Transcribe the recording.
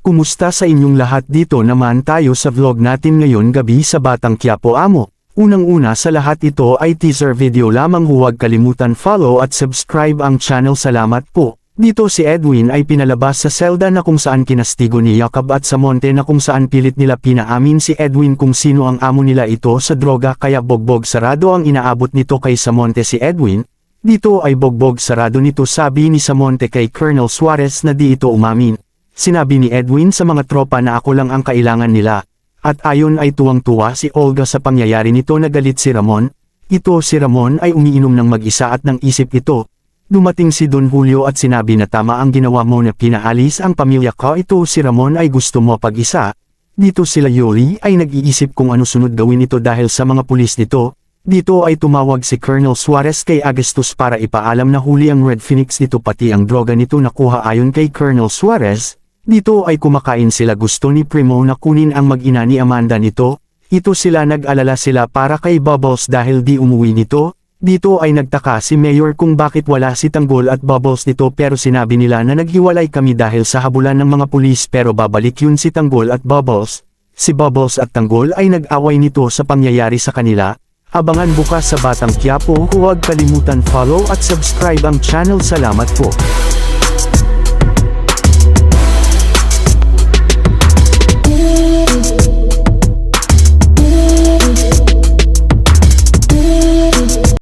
Kumusta sa inyong lahat? Dito naman tayo sa vlog natin ngayon gabi sa Batang Quiapo Amo. Unang-una sa lahat ito ay teaser video lamang, huwag kalimutan follow at subscribe ang channel. Salamat po. Dito si Edwin ay pinalabas sa selda na kung saan kinastigo ni Jacob at Samonte na kung saan pilit nila pinaamin si Edwin kung sino ang amo nila ito sa droga, kaya bogbog sarado ang inaabot nito kay Samonte si Edwin. Dito ay bogbog sarado nito, sabi ni Samonte kay Colonel Suarez na di ito umamin. Sinabi ni Edwin sa mga tropa na ako lang ang kailangan nila. At ayon ay tuwang-tuwa si Olga sa pangyayari nito, nagalit si Ramon. Ito si Ramon ay umiinom ng mag-isa at nang isip ito. Dumating si Don Julio at sinabi na tama ang ginawa mo na pinaalis ang pamilya ko. Ito si Ramon ay gusto mo pag-isa. Dito sila Yoli ay nag-iisip kung ano sunod gawin ito dahil sa mga pulis nito. Dito ay tumawag si Colonel Suarez kay Augustus para ipaalam na huli ang Red Phoenix nito pati ang droga nito nakuha. Ayon kay Colonel Suarez, dito ay kumakain sila, gusto ni Primo na kunin ang mag-ina ni Amanda nito. Ito sila nag-alala sila para kay Bubbles dahil di umuwi nito. Dito ay nagtaka si Mayor kung bakit wala si Tanggol at Bubbles nito, pero sinabi nila na naghiwalay kami dahil sa habulan ng mga pulis, pero babalik yun si Tanggol at Bubbles. Si Bubbles at Tanggol ay nag-away nito sa pangyayari sa kanila. Abangan bukas sa Batang Quiapo, huwag kalimutan follow at subscribe ang channel. Salamat po.